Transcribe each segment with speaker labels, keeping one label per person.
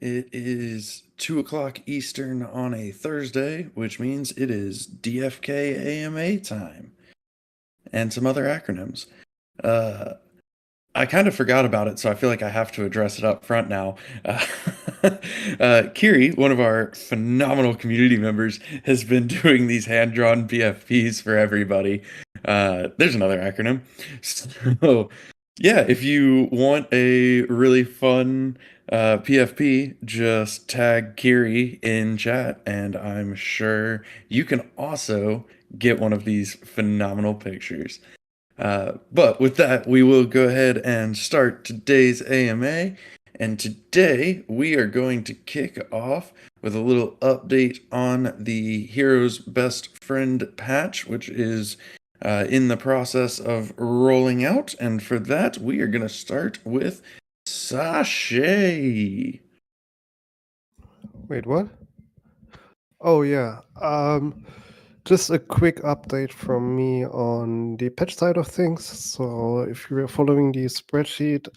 Speaker 1: It is 2 o'clock Eastern on a Thursday, which means it is DFK AMA time and some other acronyms. Uh, I kind of forgot about it, so I feel like I have to address it up front now. Uh, Kiri, one of our phenomenal community members, has been doing these hand-drawn PFPs for everybody. There's another acronym. So, yeah, if you want a really fun PFP, just tag Kiri in chat, and I'm sure you can also get one of these phenomenal pictures. But with that, we will go ahead and start today's AMA. And today we are going to kick off with a little update on the Hero's Best Friend patch, which is in the process of rolling out. And for that, we are going to start with Sashay.
Speaker 2: Wait, what? Oh yeah. Just a quick update from me on the patch side of things. So if you are following the spreadsheet,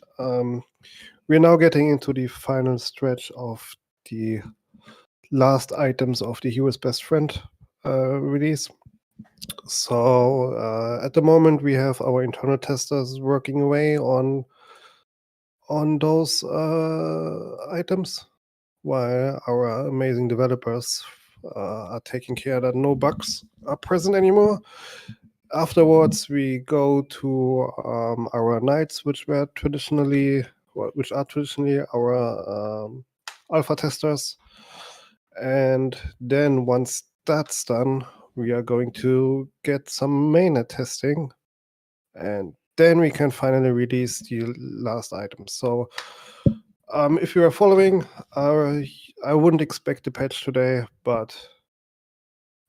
Speaker 2: we're now getting into the final stretch of the last items of the Hero's Best Friend release. So at the moment we have our internal testers working away on those items, while our amazing developers are taking care that no bugs are present anymore. Afterwards, we go to our nights, which are traditionally our alpha testers, and then once that's done, we are going to get some mainnet testing, and then we can finally release the last item. So if you are following, I wouldn't expect the patch today, but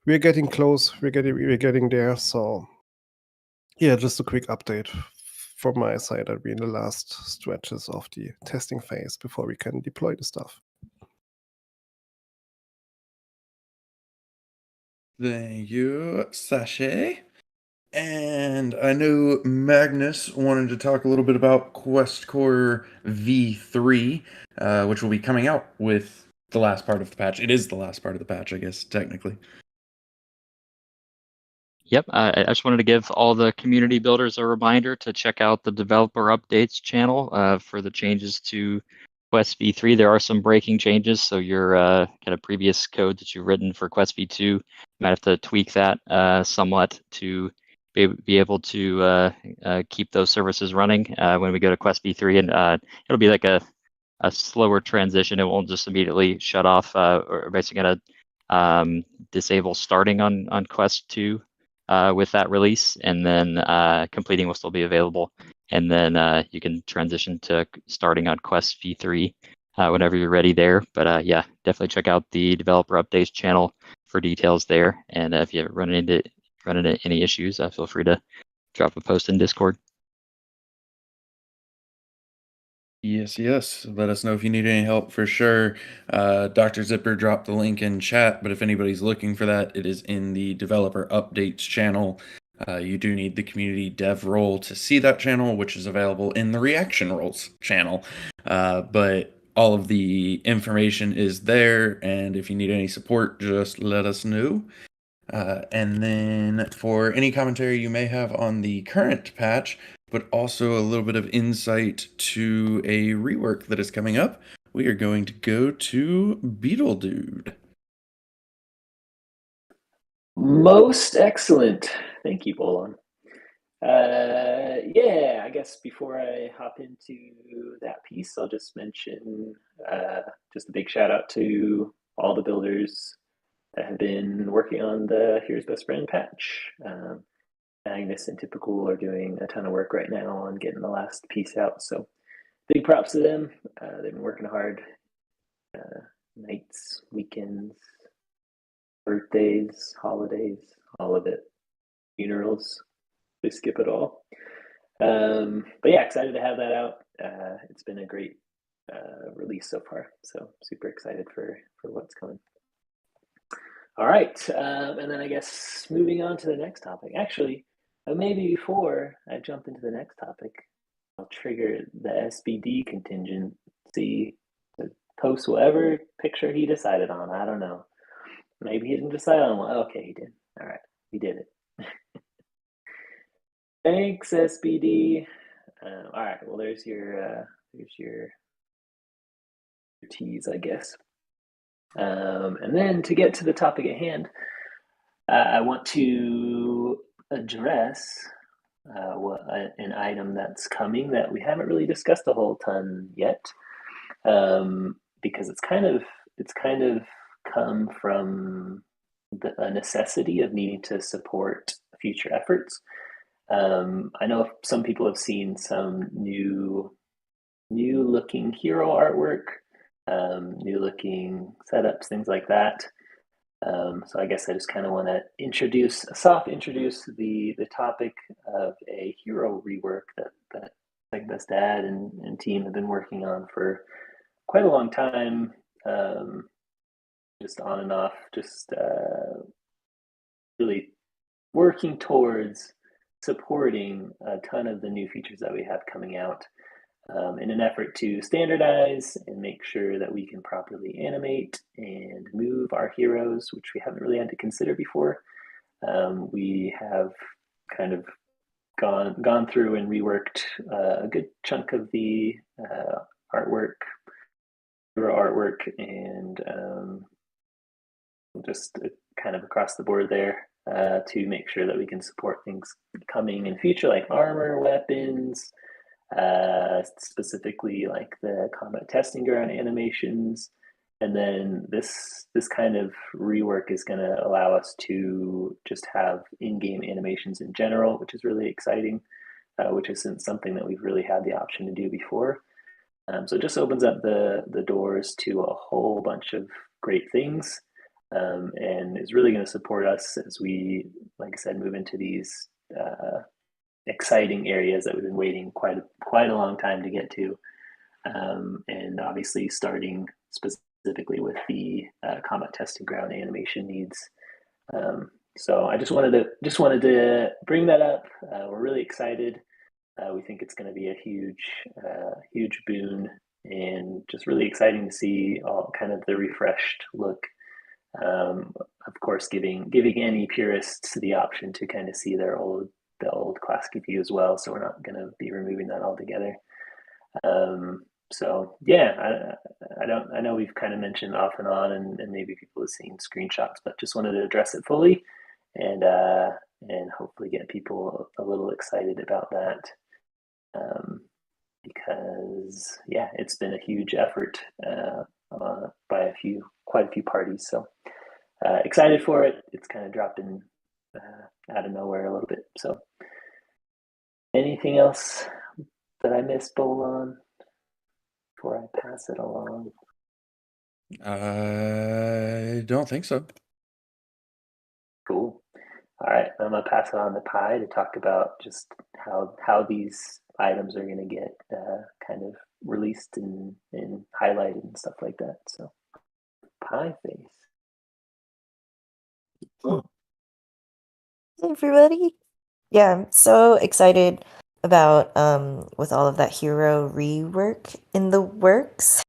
Speaker 2: we're getting close. We're getting there. So yeah, just a quick update from my side that we're in the last stretches of the testing phase before we can deploy the stuff.
Speaker 1: Thank you, Sashay. And I know Magnus wanted to talk a little bit about Quest Core V3, which will be coming out with the last part of the patch. It is the last part of the patch, I guess, technically.
Speaker 3: Yep, I just wanted to give all the community builders a reminder to check out the developer updates channel for the changes to Quest V3. There are some breaking changes, so your kind of previous code that you've written for Quest V2, you might have to tweak that somewhat to be able to keep those services running when we go to Quest V3, and it'll be like a slower transition. It won't just immediately shut off, or basically gonna disable starting on Quest 2 with that release, and then completing will still be available, and then you can transition to starting on Quest V3 whenever you're ready there. But yeah, definitely check out the developer updates channel for details there, and if you run into any issues, feel free to drop a post in Discord.
Speaker 1: Yes. Let us know if you need any help for sure. Dr. Zipper dropped the link in chat, but if anybody's looking for that, it is in the developer updates channel. You do need the community dev role to see that channel, which is available in the reaction roles channel. But all of the information is there, and if you need any support, just let us know. And then for any commentary you may have on the current patch, but also a little bit of insight to a rework that is coming up, we are going to go to Beetle Dude.
Speaker 4: Most excellent. Thank you, Bolon. Yeah, I guess before I hop into that piece, I'll just mention just a big shout out to all the builders that have been working on the Here's Best Friend patch. Magnus and Typical are doing a ton of work right now on getting the last piece out. So big props to them. They've been working hard. Nights, weekends, birthdays, holidays, all of it. Funerals, they skip it all. But yeah, excited to have that out. It's been a great release so far. So super excited for what's coming. All right, and then I guess moving on to the next topic. Actually, maybe before I jump into the next topic, I'll trigger the SBD contingency to post whatever picture he decided on. I don't know. Maybe he didn't decide on one. Okay, he did. All right, he did it. Thanks, SBD. All right, well, there's your tease, I guess. And then to get to the topic at hand, I want to address an item that's coming that we haven't really discussed a whole ton yet, because it's kind of come from a necessity of needing to support future efforts. I know some people have seen some new looking hero artwork, new looking setups, things like that. So I guess I just kind of want to introduce the topic of a hero rework that Best Dad and team have been working on for quite a long time, just on and off, just really working towards supporting a ton of the new features that we have coming out, in an effort to standardize and make sure that we can properly animate and move our heroes, which we haven't really had to consider before. We have kind of gone through and reworked a good chunk of the hero artwork, and just kind of across the board there, to make sure that we can support things coming in future, like armor, weapons, specifically like the combat testing ground animations. And then this kind of rework is going to allow us to just have in-game animations in general, which is really exciting, which isn't something that we've really had the option to do before. So it just opens up the doors to a whole bunch of great things, and is really going to support us as we, like I said, move into these exciting areas that we've been waiting quite a long time to get to, and obviously starting specifically with the combat testing ground animation needs. So I just wanted to bring that up. We're really excited. We think it's going to be a huge boon, and just really exciting to see all kind of the refreshed look. Of course, giving any purists the option to kind of see the old classic view as well. So we're not going to be removing that altogether. So yeah, I know we've kind of mentioned off and on, and maybe people have seen screenshots, but just wanted to address it fully, and hopefully get people a little excited about that. Because yeah, it's been a huge effort by quite a few parties. So excited for it. It's kind of dropped in out of nowhere a little bit. So anything else that I missed, Bolon, before I pass it along?
Speaker 1: I don't think so.
Speaker 4: Cool. All right, I'm gonna pass it on to Pi to talk about just how these items are gonna get kind of released and highlighted and stuff like that. So, Pi face.
Speaker 5: Hey everybody. Yeah, I'm so excited about with all of that hero rework in the works.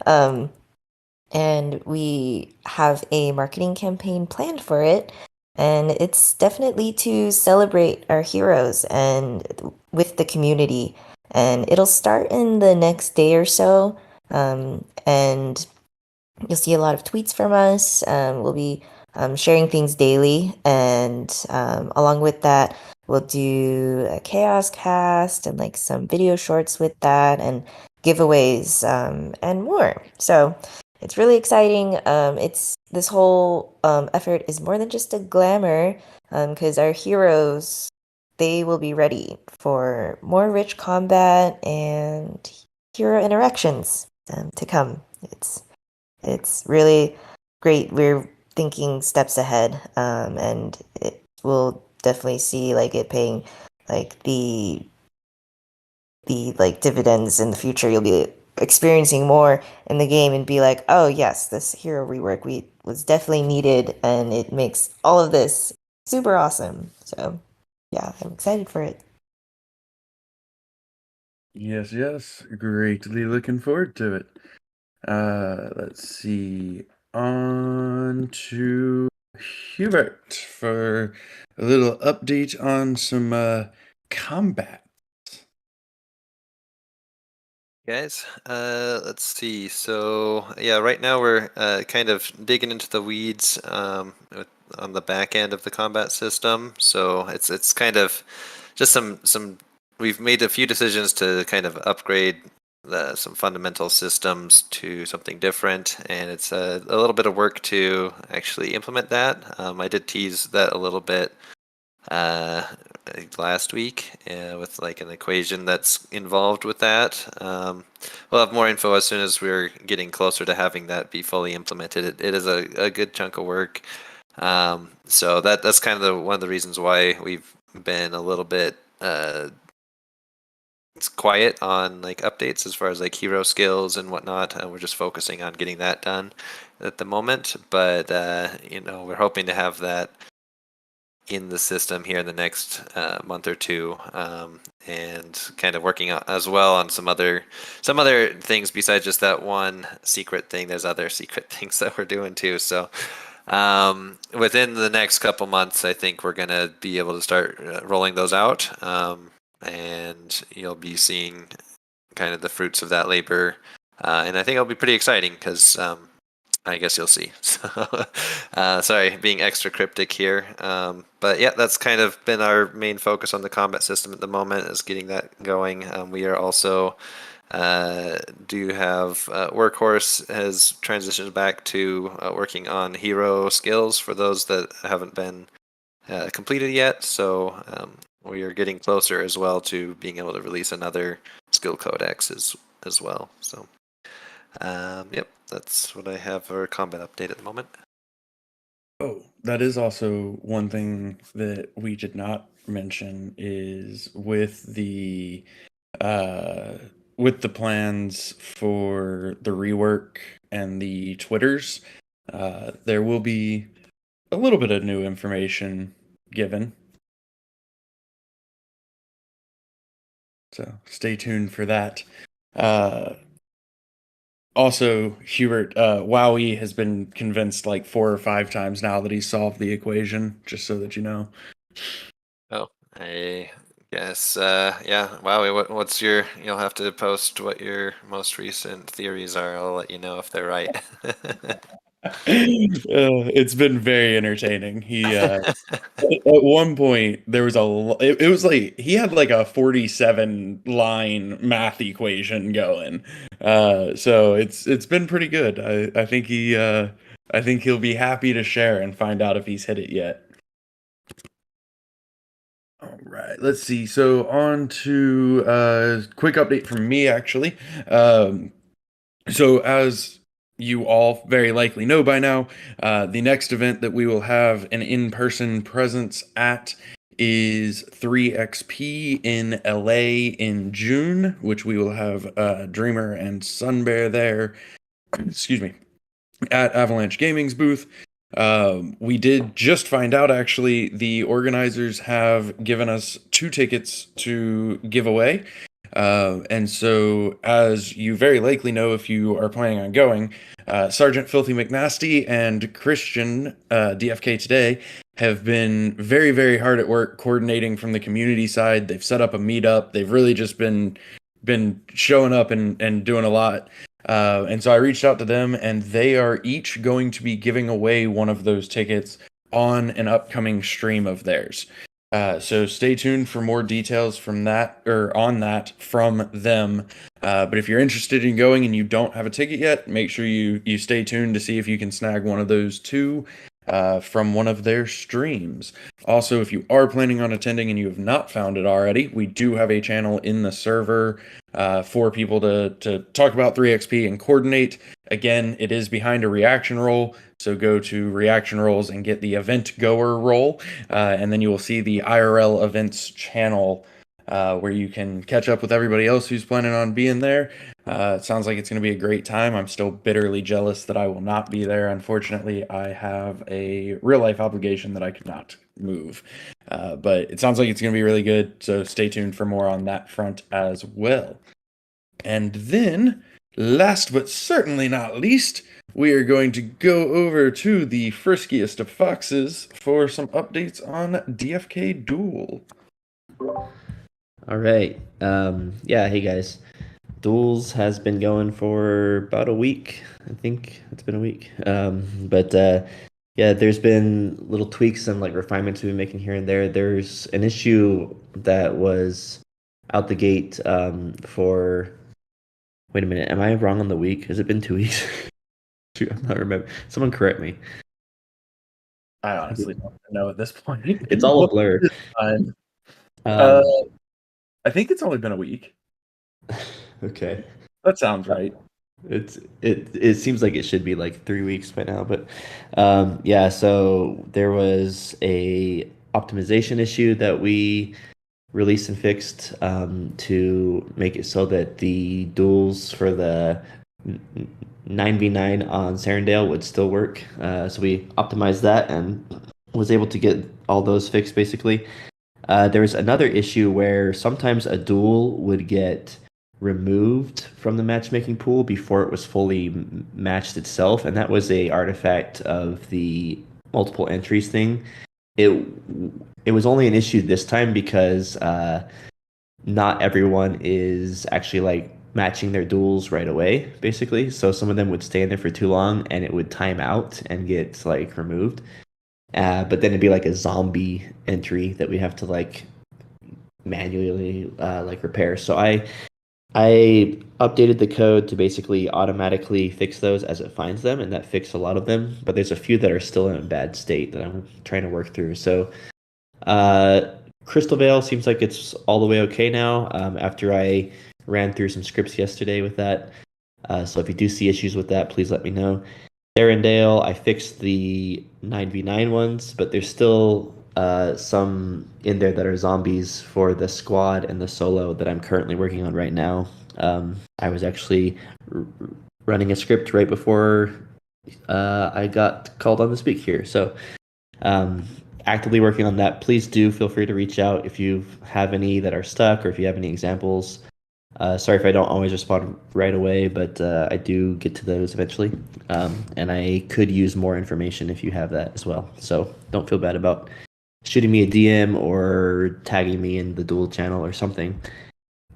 Speaker 5: And we have a marketing campaign planned for it, and it's definitely to celebrate our heroes and with the community. And it'll start in the next day or so, and you'll see a lot of tweets from us. We'll be sharing things daily, and along with that, we'll do a chaos cast and like some video shorts with that, and giveaways, and more. So it's really exciting. This whole effort is more than just a glamour, because our heroes, they will be ready for more rich combat and hero interactions to come. It's really great. We're thinking steps ahead, and it will definitely see like it paying like the like dividends in the future. You'll be experiencing more in the game and be like, oh yes, this hero rework was definitely needed, and it makes all of this super awesome. So yeah, I'm excited for it.
Speaker 1: Yes, greatly looking forward to it. Let's see. On to Hubert for a little update on some combat.
Speaker 6: Guys, let's see. So yeah, right now we're kind of digging into the weeds on the back end of the combat system. So it's kind of just some. We've made a few decisions to kind of upgrade some fundamental systems to something different, and it's a little bit of work to actually implement that. I did tease that a little bit I think last week with like an equation that's involved with that. We'll have more info as soon as we're getting closer to having that be fully implemented. It is a good chunk of work. So that's kind of one of the reasons why we've been a little bit it's quiet on like updates as far as like hero skills and whatnot. We're just focusing on getting that done at the moment. But we're hoping to have that in the system here in the next month or two, and kind of working as well on some other things besides just that one secret thing. There's other secret things that we're doing too. So within the next couple months, I think we're gonna be able to start rolling those out, and you'll be seeing kind of the fruits of that labor, and I think it'll be pretty exciting because I guess you'll see. So, sorry, being extra cryptic here. But yeah, that's kind of been our main focus on the combat system at the moment, is getting that going. We are also do have Workhorse has transitioned back to working on hero skills for those that haven't been completed yet. So we are getting closer as well to being able to release another skill codex as well. So. Yep, that's what I have for a combat update at the moment.
Speaker 1: Oh, that is also one thing that we did not mention is with the plans for the rework and the Twitters, there will be a little bit of new information given. So stay tuned for that. Also, Hubert, Wowie has been convinced like 4 or 5 times now that he solved the equation, just so that you know.
Speaker 6: Oh, I guess, yeah. Wowie, what's your... You'll have to post what your most recent theories are. I'll let you know if they're right.
Speaker 1: It's been very entertaining. He at one point there was it was like he had like a 47 line math equation going. So it's been pretty good. I think I think he'll be happy to share and find out if he's hit it yet. All right, let's see. So on to quick update from me actually. So as you all very likely know by now, the next event that we will have an in-person presence at is 3XP in LA in June, which we will have Dreamer and Sunbear there. Excuse me, at Avalanche Gaming's booth. We did just find out actually the organizers have given us 2 tickets to give away. And so, as you very likely know if you are planning on going, Sergeant Filthy McNasty and Christian, DFK Today, have been very, very hard at work coordinating from the community side. They've set up a meetup. They've really just been showing up and doing a lot. And so I reached out to them, and they are each going to be giving away one of those tickets on an upcoming stream of theirs. So stay tuned for more details from that or on that from them. But if you're interested in going and you don't have a ticket yet, make sure you stay tuned to see if you can snag one of those two from one of their streams. Also, if you are planning on attending and you have not found it already, we do have a channel in the server for people to talk about 3XP and coordinate. Again, it is behind a reaction role, so go to reaction roles and get the event goer role, and then you will see the IRL events channel where you can catch up with everybody else who's planning on being there. It sounds like it's going to be a great time. I'm still bitterly jealous that I will not be there. Unfortunately, I have a real life obligation that I cannot move. But it sounds like it's going to be really good. So stay tuned for more on that front as well. And then last but certainly not least, we are going to go over to the friskiest of foxes for some updates on DFK Duel.
Speaker 7: All right. Yeah, hey guys. Duels has been going for about a week. I think it's been a week. But yeah, there's been little tweaks and like refinements we've been making here and there. There's an issue that was out the gate for. Wait a minute, am I wrong on the week? Has it been 2 weeks? Shoot, I'm not remember. Someone correct me.
Speaker 1: I honestly don't know at this point.
Speaker 7: It's all a blur.
Speaker 1: I think it's only been a week.
Speaker 7: Okay.
Speaker 1: That sounds right.
Speaker 7: It seems like it should be like 3 weeks by now, but yeah, so there was a optimization issue that we released and fixed to make it so that the duels for the 9v9 on Serendale would still work. So we optimized that and was able to get all those fixed basically. There was another issue where sometimes a duel would get removed from the matchmaking pool before it was fully matched itself, and that was a artifact of the multiple entries thing. It was only an issue this time because not everyone is actually like matching their duels right away, basically. So some of them would stay in there for too long and it would time out and get like removed. But then it'd be like a zombie entry that we have to like manually like repair. So I updated the code to basically automatically fix those as it finds them, and that fixed a lot of them. But there's a few that are still in a bad state that I'm trying to work through. So Crystal Veil seems like it's all the way okay now after I ran through some scripts yesterday with that. So if you do see issues with that, please let me know. Serendale, I fixed the 9v9 ones, but there's still some in there that are zombies for the squad and the solo that I'm currently working on right now. I was actually running a script right before I got called on to speak here. So actively working on that. Please do feel free to reach out if you have any that are stuck or if you have any examples. Sorry if I don't always respond right away, but I do get to those eventually. And I could use more information if you have that as well. So don't feel bad about shooting me a DM or tagging me in the Duel channel or something.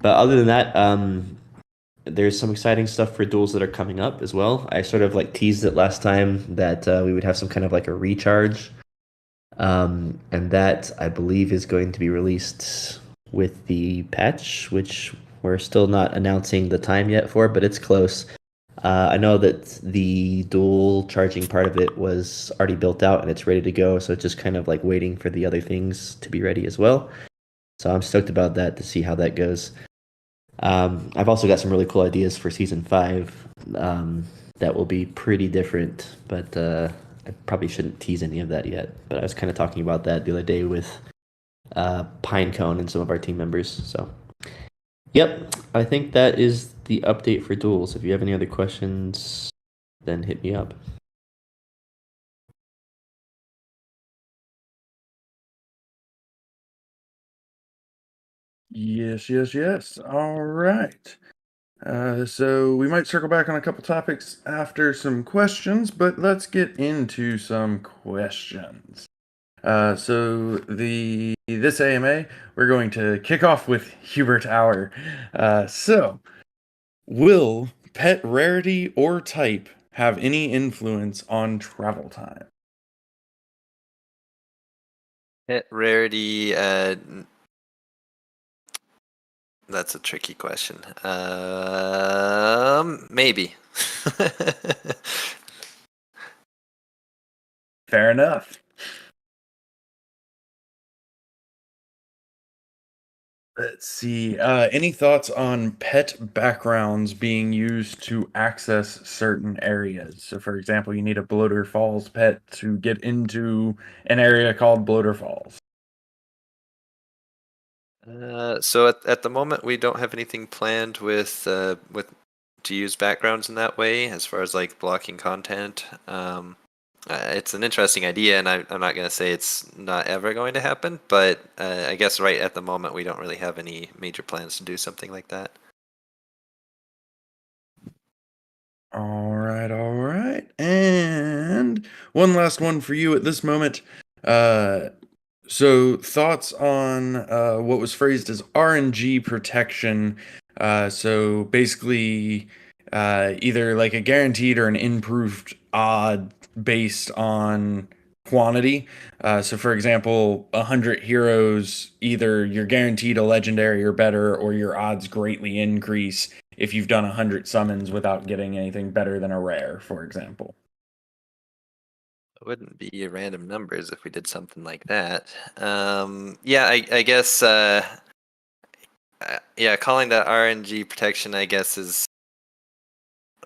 Speaker 7: But other than that, there's some exciting stuff for duels that are coming up as well. I sort of like teased it last time that we would have some kind of like a recharge. And that I believe is going to be released with the patch, which we're still not announcing the time yet for, but it's close. I know that the dual charging part of it was already built out and it's ready to go, so it's just kind of like waiting for the other things to be ready as well. So I'm stoked about that to see how that goes. I've also got some really cool ideas for season 5 that will be pretty different, but I probably shouldn't tease any of that yet. But I was kind of talking about that the other day with Pinecone and some of our team members. So, yep, I think that is the update for duels. If you have any other questions, then hit me up.
Speaker 1: Yes. All right. So we might circle back on a couple topics after some questions, but let's get into some questions. So this AMA, we're going to kick off with Hubert Hour. So, will pet rarity or type have any influence on travel time?
Speaker 6: Hit rarity. That's a tricky question. Maybe.
Speaker 1: Fair enough. Let's see. Any thoughts on pet backgrounds being used to access certain areas? So, for example, you need a Bloater Falls pet to get into an area called Bloater Falls.
Speaker 6: So at the moment, we don't have anything planned with to use backgrounds in that way, as far as like blocking content. It's an interesting idea, and I'm not going to say it's not ever going to happen, but I guess right at the moment we don't really have any major plans to do something like that.
Speaker 1: All right, all right. And one last one for you at this moment. So thoughts on what was phrased as RNG protection. So basically, either like a guaranteed or an improved odd based on quantity. So for example, 100 heroes, either you're guaranteed a legendary or better, or your odds greatly increase if you've done 100 summons without getting anything better than a rare, for example.
Speaker 6: It wouldn't be random numbers if we did something like that. Yeah, I guess. Yeah, calling that RNG protection, I guess, is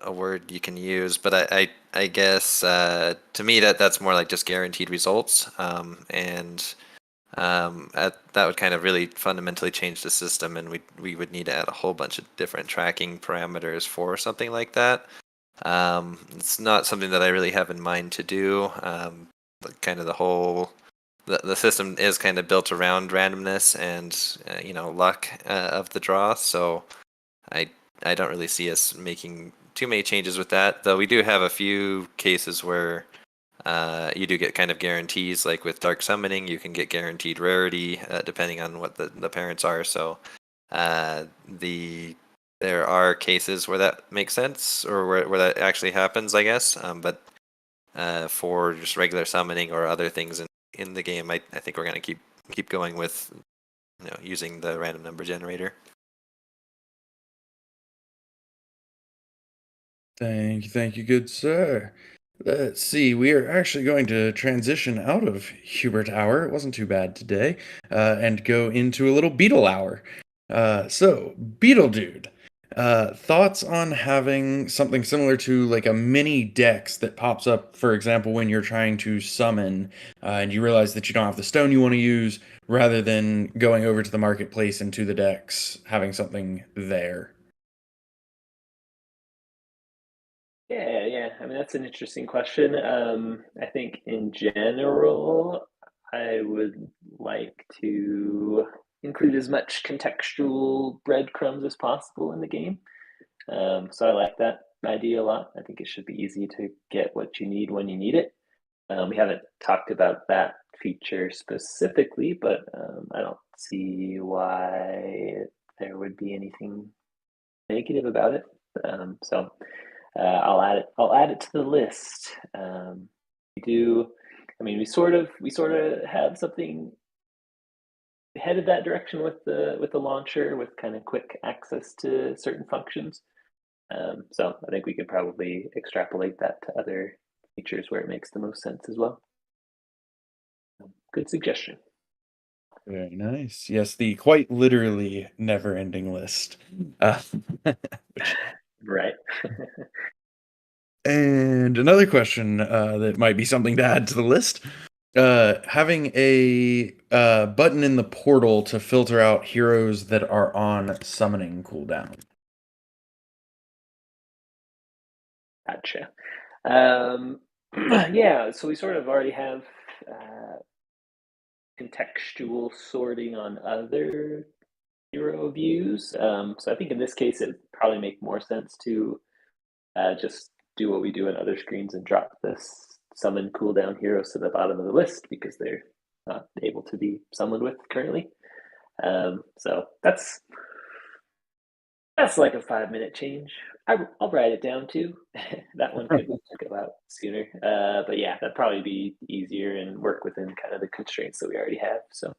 Speaker 6: a word you can use, but I guess to me that's more like just guaranteed results, and that would kind of really fundamentally change the system, and we would need to add a whole bunch of different tracking parameters for something like that. It's not something that I really have in mind to do. Kind of the system is kind of built around randomness and luck of the draw, so I don't really see us making too many changes with that. Though we do have a few cases where you do get kind of guarantees, like with dark summoning, you can get guaranteed rarity depending on what the parents are. So there are cases where that makes sense, or where that actually happens, I guess. But for just regular summoning or other things in the game, I think we're gonna keep going with using the random number generator.
Speaker 1: Thank you, good sir. Let's see, we are actually going to transition out of Hubert Hour. It wasn't too bad today, and go into a little Beetle Hour. So, Beetle Dude, thoughts on having something similar to like a mini dex that pops up, for example, when you're trying to summon, and you realize that you don't have the stone you want to use, rather than going over to the marketplace and to the dex, having something there.
Speaker 4: Yeah. I mean, that's an interesting question. I think in general, I would like to include as much contextual breadcrumbs as possible in the game. So I like that idea a lot. I think it should be easy to get what you need when you need it. We haven't talked about that feature specifically, but I don't see why there would be anything negative about it. So I'll add it to the list. We do. I mean, we sort of have something headed that direction with the launcher, with kind of quick access to certain functions. So I think we could probably extrapolate that to other features where it makes the most sense as well. Good suggestion.
Speaker 1: Very nice. Yes, the quite literally never-ending list. Which,
Speaker 4: Right.
Speaker 1: and another question that might be something to add to the list. Having a button in the portal to filter out heroes that are on summoning cooldown.
Speaker 4: Gotcha. Yeah, so we sort of already have contextual sorting on other hero views. So I think in this case, it would probably make more sense to just do what we do in other screens and drop this summon cooldown heroes to the bottom of the list because they're not able to be summoned with currently. So that's like a 5-minute change. I'll write it down too. That one could go out sooner. But yeah, that'd probably be easier and work within kind of the constraints that we already have. So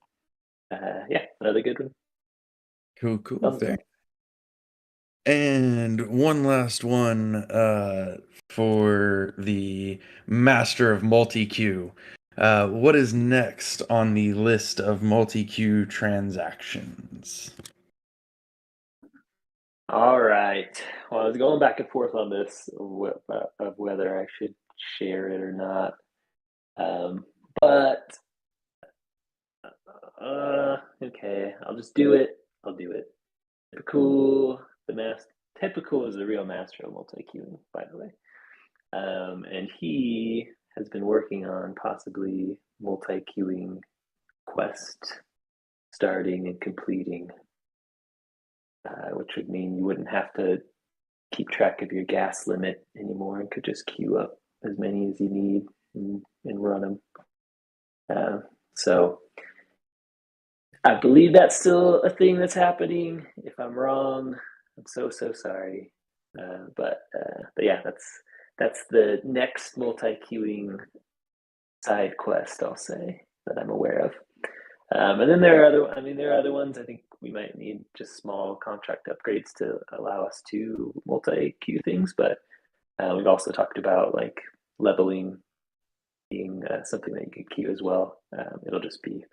Speaker 4: yeah, another good one.
Speaker 1: Cool.
Speaker 4: Thumbs
Speaker 1: Fair.
Speaker 4: up.
Speaker 1: And one last one for the master of multi-queue. What is next on the list of multi-queue transactions?
Speaker 4: All right. Well, I was going back and forth on this of whether I should share it or not. But okay, I'll just do it. I'll do it. Typical is the real master of multi-queuing, by the way. And he has been working on possibly multi-queuing quest starting and completing, which would mean you wouldn't have to keep track of your gas limit anymore and could just queue up as many as you need and run them. So I believe that's still a thing that's happening. If I'm wrong, I'm so sorry. But yeah, that's the next multi-queuing side quest, I'll say, that I'm aware of. And then there are other ones. I think we might need just small contract upgrades to allow us to multi-queue things. But we've also talked about like leveling being something that you can queue as well. It'll just be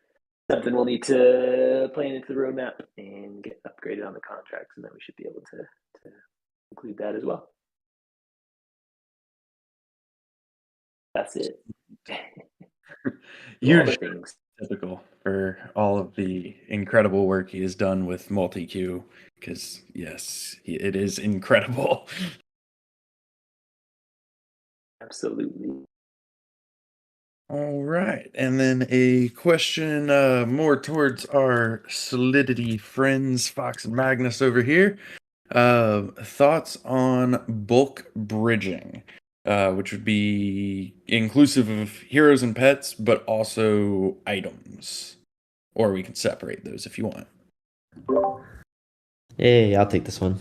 Speaker 4: something we'll need to plan into the roadmap and get upgraded on the contracts, and then we should be able to include that as well. That's it.
Speaker 1: Huge
Speaker 4: All the things.
Speaker 1: typical for all of the incredible work he has done with multi-queue, because yes, it is incredible.
Speaker 4: Absolutely.
Speaker 1: All right, and then a question more towards our Solidity friends, Fox and Magnus over here. Thoughts on bulk bridging, which would be inclusive of heroes and pets, but also items. Or we can separate those if you want.
Speaker 7: Hey, I'll take this one.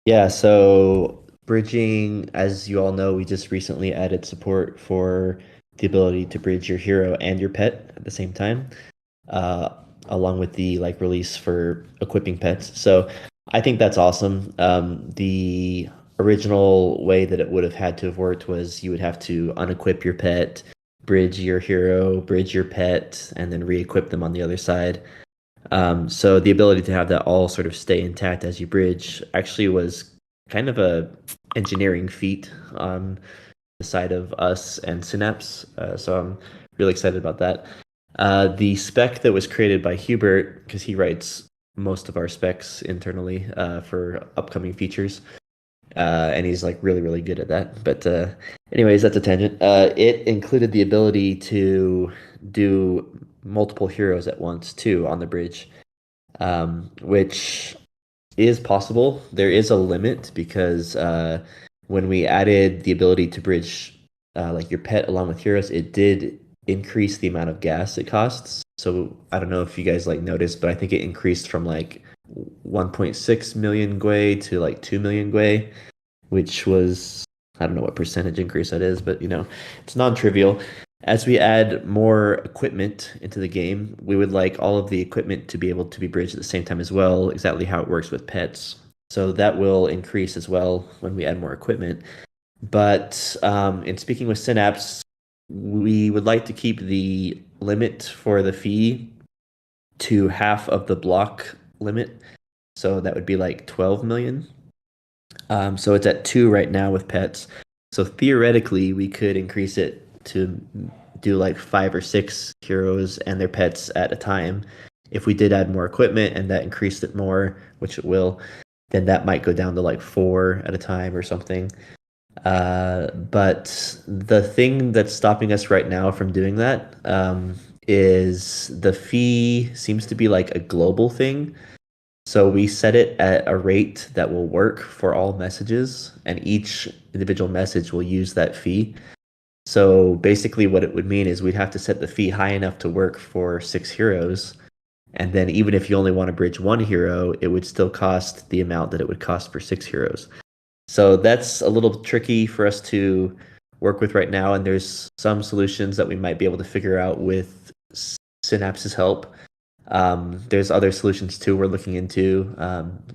Speaker 7: Yeah, so bridging, as you all know, we just recently added support for the ability to bridge your hero and your pet at the same time, along with the like release for equipping pets. So I think that's awesome. The original way that it would have had to have worked was you would have to unequip your pet, bridge your hero, bridge your pet, and then re-equip them on the other side. So the ability to have that all sort of stay intact as you bridge actually was kind of a engineering feat on the side of us and Synapse. So I'm really excited about that. The spec that was created by Hubert, because he writes most of our specs internally for upcoming features, and he's like really good at that. But anyways, that's a tangent. It included the ability to do multiple heroes at once too on the bridge, which is possible. There is a limit because when we added the ability to bridge like your pet along with heroes, it did increase the amount of gas it costs. So I don't know if you guys like noticed, but I think it increased from like 1.6 million gwei to like 2 million gwei, which was, I don't know what percentage increase that is, but you know, it's non-trivial. As we add more equipment into the game, we would like all of the equipment to be able to be bridged at the same time as well, exactly how it works with pets. So that will increase as well when we add more equipment. But in speaking with Synapse, we would like to keep the limit for the fee to half of the block limit. So that would be like 12 million. So it's at 2 right now with pets. So theoretically, we could increase it to do like 5 or 6 heroes and their pets at a time. If we did add more equipment and that increased it more, which it will, then that might go down to like 4 at a time or something. But the thing that's stopping us right now from doing that is the fee seems to be like a global thing. So we set it at a rate that will work for all messages, and each individual message will use that fee. So basically what it would mean is we'd have to set the fee high enough to work for 6 heroes. And then even if you only want to bridge 1 hero, it would still cost the amount that it would cost for 6 heroes. So that's a little tricky for us to work with right now. And there's some solutions that we might be able to figure out with Synapse's help. There's other solutions too we're looking into,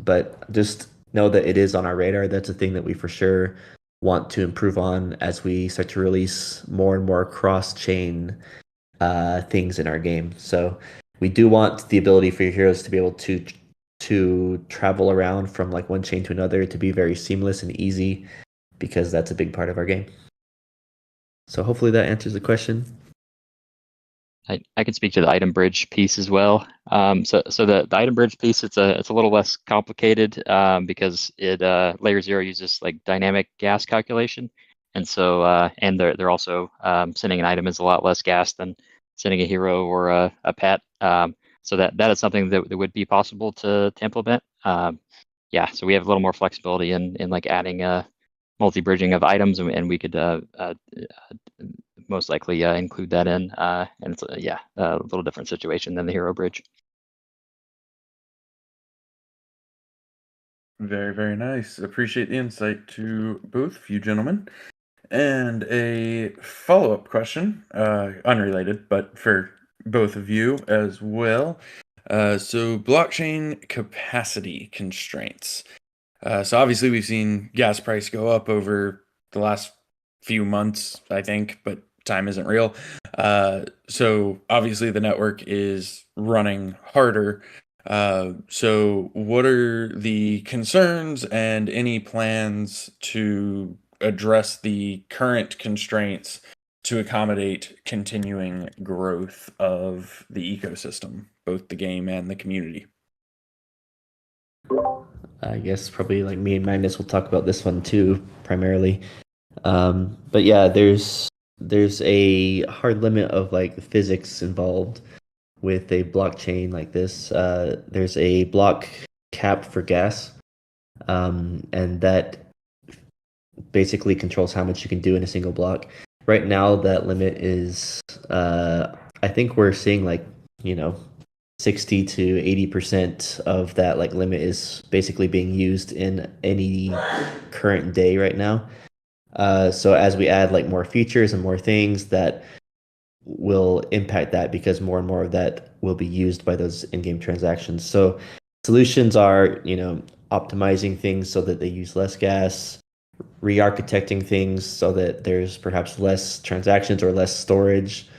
Speaker 7: but just know that it is on our radar. That's a thing that we for sure want to improve on as we start to release more and more cross-chain things in our game. So we do want the ability for your heroes to be able to travel around from like one chain to another, to be very seamless and easy, because that's a big part of our game. So hopefully that answers the question.
Speaker 3: I can speak to the item bridge piece as well. So the item bridge piece, it's a little less complicated because it layer 0 uses like dynamic gas calculation, and so and they're also sending an item is a lot less gas than sending a hero or a pet. So that is something that would be possible to implement. yeah, so we have a little more flexibility in like adding multi-bridging of items, and we could most likely include that in. And it's a little different situation than the hero bridge.
Speaker 1: Very, very nice. Appreciate the insight to both of you gentlemen. And a follow-up question, unrelated, but for both of you as well. So blockchain capacity constraints. So obviously we've seen gas price go up over the last few months, I think, but time isn't real. So obviously the network is running harder. So what are the concerns and any plans to address the current constraints to accommodate continuing growth of the ecosystem, both the game and the community?
Speaker 7: I guess probably like me and Magnus will talk about this one too, primarily. But yeah, there's a hard limit of like the physics involved with a blockchain like this. There's a block cap for gas, and that basically controls how much you can do in a single block. Right now, that limit is, I think we're seeing like, 60 to 80% of that like limit is basically being used in any current day right now. So as we add like more features and more things, that will impact that, because more and more of that will be used by those in-game transactions. So solutions are, optimizing things so that they use less gas, re-architecting things so that there's perhaps less transactions or less storage,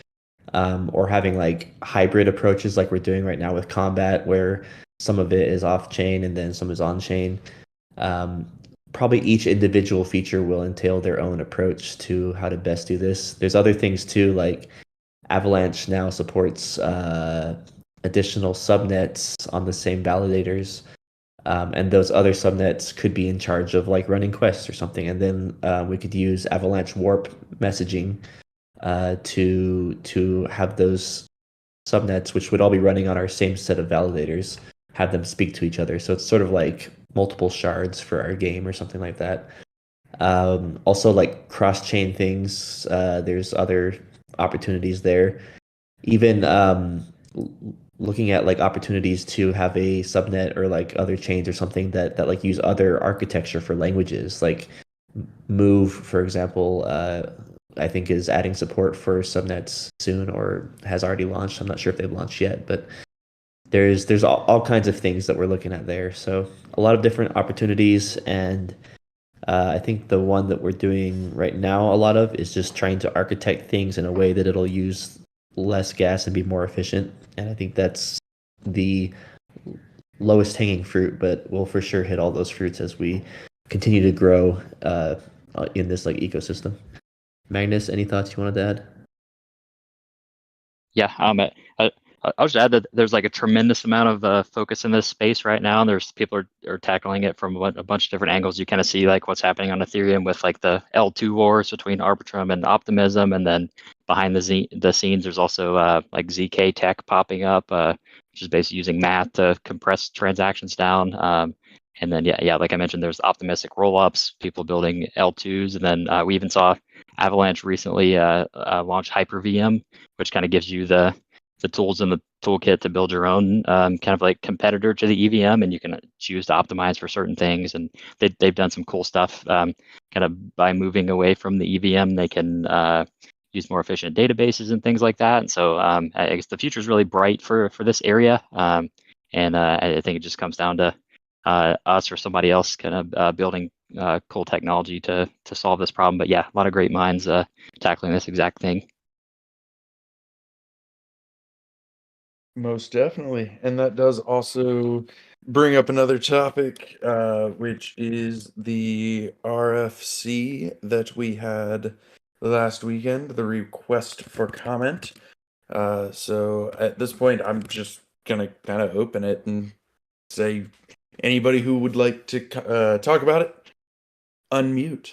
Speaker 7: or having like hybrid approaches like we're doing right now with combat, where some of it is off chain and then some is on chain. Probably each individual feature will entail their own approach to how to best do this. There's other things too, like Avalanche now supports additional subnets on the same validators. And those other subnets could be in charge of like running quests or something. And then we could use Avalanche Warp messaging to have those subnets, which would all be running on our same set of validators, have them speak to each other. So it's sort of like multiple shards for our game or something like that. Also, like cross-chain things, there's other opportunities there. Even looking at like opportunities to have a subnet or like other chains or something that like use other architecture for languages, like Move, for example, I think is adding support for subnets soon, or has already launched. I'm not sure if they've launched yet, but there's all kinds of things that we're looking at there. So a lot of different opportunities, and I think the one that we're doing right now a lot of is just trying to architect things in a way that it'll use less gas and be more efficient. And I think that's the lowest hanging fruit, but we'll for sure hit all those fruits as we continue to grow in this like ecosystem. Magnus, any thoughts you wanted to add?
Speaker 3: Yeah, I'll just add that there's like a tremendous amount of focus in this space right now, and there's people are tackling it from a bunch of different angles. You kind of see like what's happening on Ethereum with like the L2 wars between Arbitrum and Optimism, and then behind the scenes, there's also like ZK tech popping up, which is basically using math to compress transactions down. And then yeah, like I mentioned, there's optimistic rollups, people building L2s, and then we even saw Avalanche recently launch HyperVM, which kind of gives you the tools in the toolkit to build your own kind of like competitor to the EVM, and you can choose to optimize for certain things. And they've done some cool stuff kind of by moving away from the EVM. They can use more efficient databases and things like that. And so I guess the future is really bright for this area. And I think it just comes down to us or somebody else kind of building cool technology to solve this problem. But yeah, a lot of great minds tackling this exact thing.
Speaker 1: Most definitely. And that does also bring up another topic, which is the RFC that we had last weekend, the request for comment. So at this point, I'm just going to kind of open it and say anybody who would like to talk about it, unmute.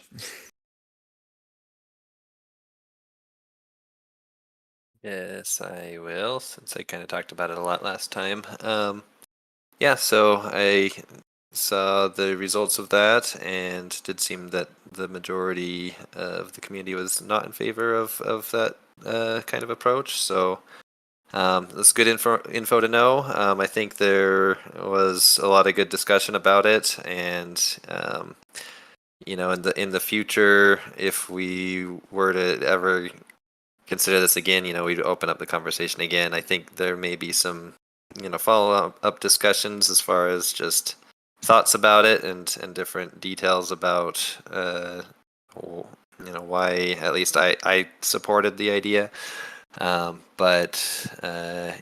Speaker 6: Yes, I will, since I kind of talked about it a lot last time. Yeah, so I saw the results of that, and did seem that the majority of the community was not in favor of that kind of approach. So that's good info to know. I think there was a lot of good discussion about it, and in the future, if we were to ever consider this again, we'd open up the conversation again. I think there may be some follow up discussions as far as just thoughts about it and different details about why at least I supported the idea. But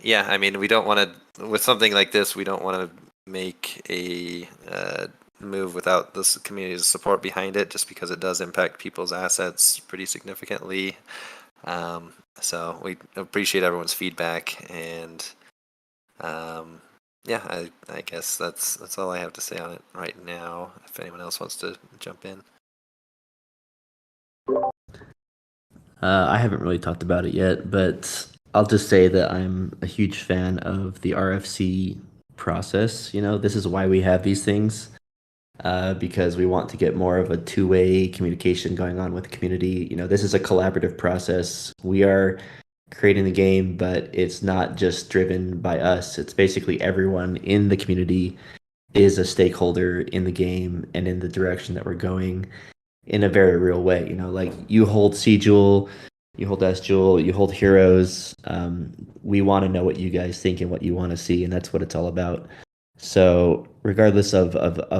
Speaker 6: yeah, I mean, we don't want to, with something like this, we don't want to make a move without this community's support behind it, just because it does impact people's assets pretty significantly. So we appreciate everyone's feedback, and yeah, I guess that's all I have to say on it right now. If anyone else wants to jump in.
Speaker 7: I haven't really talked about it yet, but I'll just say that I'm a huge fan of the RFC process. This is why we have these things, because we want to get more of a two-way communication going on with the community. This is a collaborative process. We are creating the game, but it's not just driven by us. It's basically everyone in the community is a stakeholder in the game and in the direction that we're going in a very real way. Like you hold C-Jewel, you hold S-Jewel, you hold Heroes. We want to know what you guys think and what you want to see, and that's what it's all about. So regardless of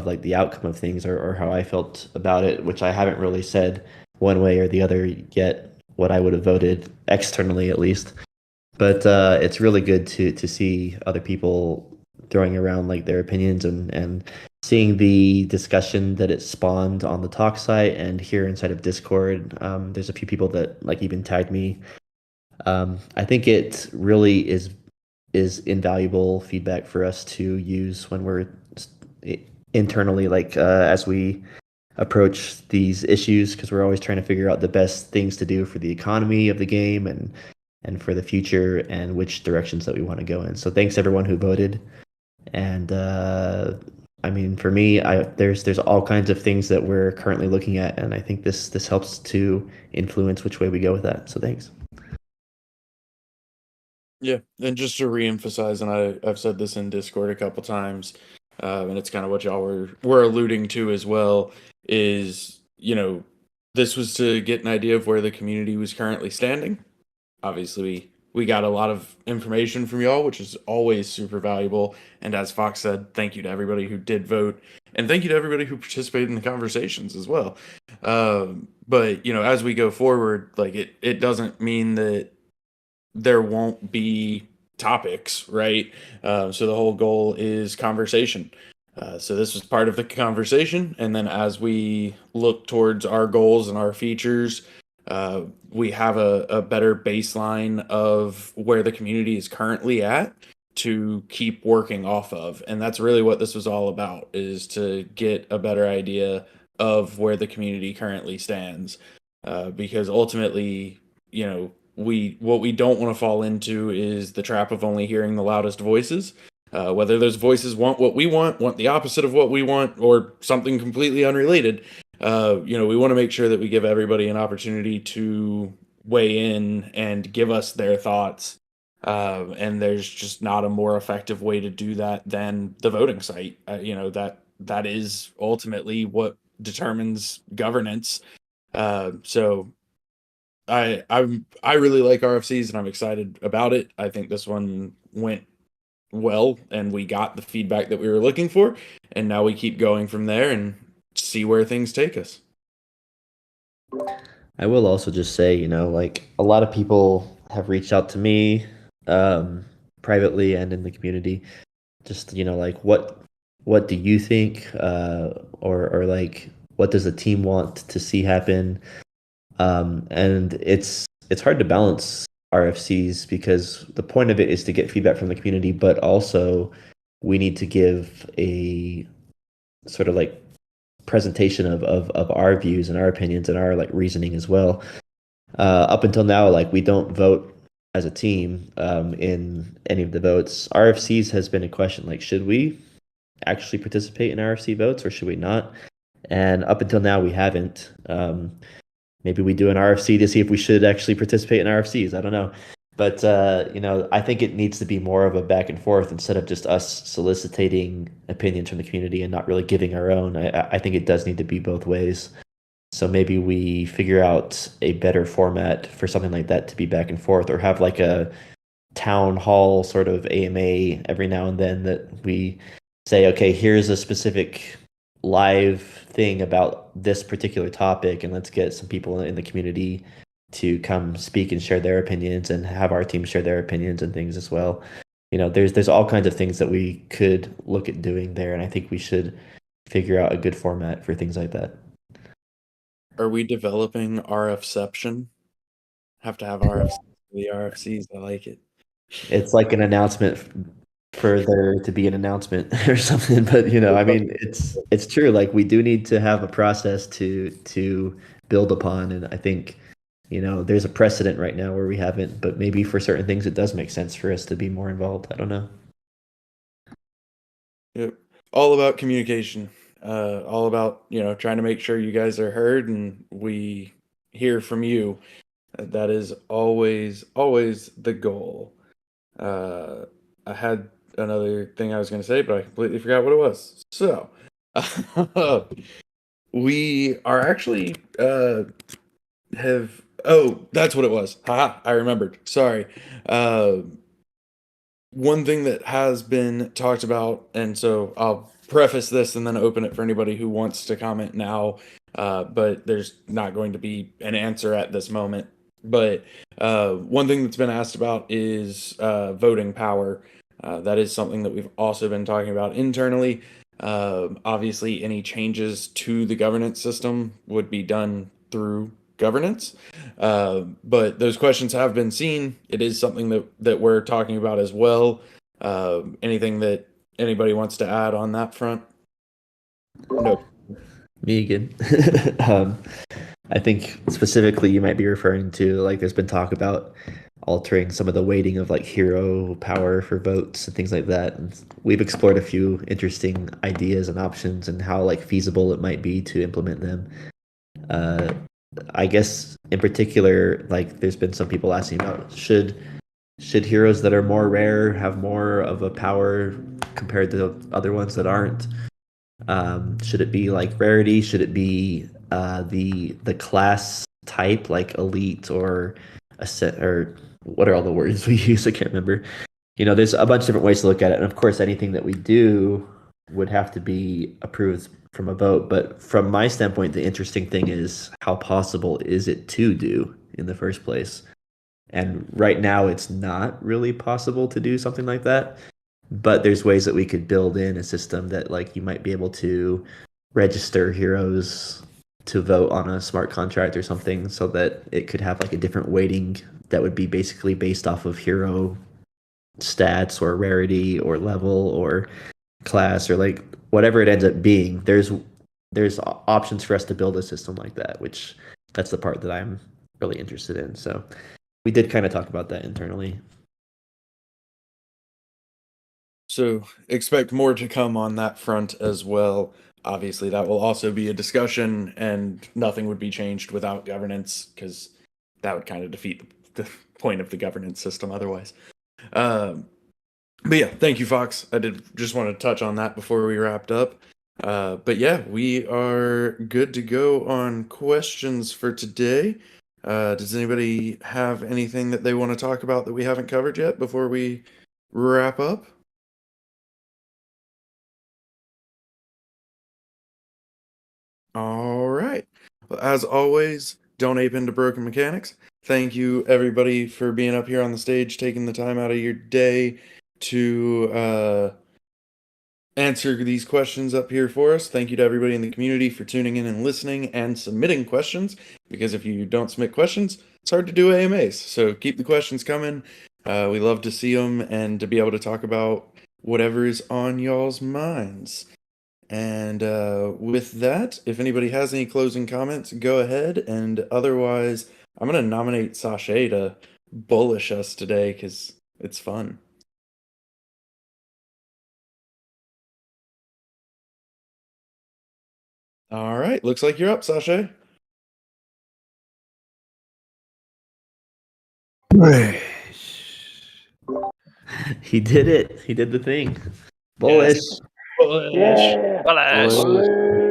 Speaker 7: like the outcome of things or how I felt about it, which I haven't really said one way or the other yet, what I would have voted externally at least, but it's really good to see other people throwing around like their opinions and seeing the discussion that it spawned on the talk site and here inside of Discord. There's a few people that like even tagged me. I think it really is invaluable feedback for us to use when we're internally, like as we approach these issues, because we're always trying to figure out the best things to do for the economy of the game and for the future and which directions that we want to go in. So thanks everyone who voted. And I mean, for me, there's all kinds of things that we're currently looking at, and I think this helps to influence which way we go with that. So thanks.
Speaker 1: Yeah, and just to reemphasize, and I've said this in Discord a couple times, and it's kind of what y'all were alluding to as well, is, this was to get an idea of where the community was currently standing. Obviously, we got a lot of information from y'all, which is always super valuable. And as Fox said, thank you to everybody who did vote, and thank you to everybody who participated in the conversations as well. But as we go forward, like it doesn't mean that there won't be topics, right? So the whole goal is conversation. So this was part of the conversation, and then as we look towards our goals and our features, we have a better baseline of where the community is currently at to keep working off of. And that's really what this was all about, is to get a better idea of where the community currently stands. Because ultimately, what we don't want to fall into is the trap of only hearing the loudest voices. Whether those voices want what we want the opposite of what we want, or something completely unrelated. We want to make sure that we give everybody an opportunity to weigh in and give us their thoughts. And there's just not a more effective way to do that than the voting site. That is ultimately what determines governance. So I really like RFCs, and I'm excited about it. I think this one went well, and we got the feedback that we were looking for, and now we keep going from there and see where things take us.
Speaker 7: I will also just say, like a lot of people have reached out to me privately and in the community, just like what do you think, or like what does the team want to see happen, and it's hard to balance RFCs because the point of it is to get feedback from the community, but also we need to give a sort of like presentation of our views and our opinions and our like reasoning as well. Up until now, like we don't vote as a team in any of the votes. RFCs has been a question, like should we actually participate in RFC votes, or should we not? And up until now, we haven't. Maybe we do an RFC to see if we should actually participate in RFCs. I don't know. But I think it needs to be more of a back and forth instead of just us soliciting opinions from the community and not really giving our own. I think it does need to be both ways. So maybe we figure out a better format for something like that to be back and forth, or have like a town hall sort of AMA every now and then that we say, okay, here's a specific live thing about this particular topic, and let's get some people in the community to come speak and share their opinions, and have our team share their opinions and things as well. There's all kinds of things that we could look at doing there, and I think we should figure out a good format for things like that.
Speaker 1: Are we developing RFception? Have to have RFCs for the RFCs. I like it.
Speaker 7: It's like an announcement for there to be an announcement or something, but I mean, it's true. Like, we do need to have a process to build upon, and I think there's a precedent right now where we haven't, but maybe for certain things it does make sense for us to be more involved. I don't know.
Speaker 1: Yep. All about communication. All about trying to make sure you guys are heard and we hear from you. That is always the goal. I had another thing I was going to say, but I completely forgot what it was. So, we are actually that's what it was. Haha, I remembered. Sorry. One thing that has been talked about, and so I'll preface this and then open it for anybody who wants to comment now, but there's not going to be an answer at this moment. But one thing that's been asked about is voting power. That is something that we've also been talking about internally. Obviously, any changes to the governance system would be done through governance. But those questions have been seen. It is something that we're talking about as well. Anything that anybody wants to add on that front? No.
Speaker 7: Me again. I think specifically you might be referring to, like, there's been talk about altering some of the weighting of like hero power for votes and things like that. And we've explored a few interesting ideas and options and how like feasible it might be to implement them. I guess in particular, like, there's been some people asking about should heroes that are more rare have more of a power compared to other ones that aren't? Should it be like rarity? Should it be the class type, like elite or a set, or what are all the words we use? I can't remember. There's a bunch of different ways to look at it, and of course, anything that we do would have to be approved from a vote. But from my standpoint, the interesting thing is how possible is it to do in the first place? And right now, it's not really possible to do something like that. But there's ways that we could build in a system that, like, you might be able to register heroes to vote on a smart contract or something, so that it could have like a different weighting that would be basically based off of hero stats or rarity or level or class, or like whatever it ends up being. There's options for us to build a system like that, which that's the part that I'm really interested in. So we did kind of talk about that internally.
Speaker 1: So expect more to come on that front as well. Obviously, that will also be a discussion, and nothing would be changed without governance, because that would kind of defeat the point of the governance system otherwise. But yeah, thank you, Fox. I did just want to touch on that before we wrapped up. But yeah, we are good to go on questions for today. Does anybody have anything that they want to talk about that we haven't covered yet before we wrap up? All right. Well, as always, don't ape into broken mechanics. Thank you, everybody, for being up here on the stage, taking the time out of your day to answer these questions up here for us. Thank you to everybody in the community for tuning in and listening and submitting questions, because if you don't submit questions, it's hard to do AMAs. So keep the questions coming. We love to see them and to be able to talk about whatever is on y'all's minds. And with that, if anybody has any closing comments, go ahead. And otherwise, I'm going to nominate Sashay to bullish us today, because it's fun. All right, looks like you're up, Sasha.
Speaker 7: He did it. He did the thing. Bullish.
Speaker 4: Yeah.
Speaker 3: Bullish.
Speaker 4: Bullish.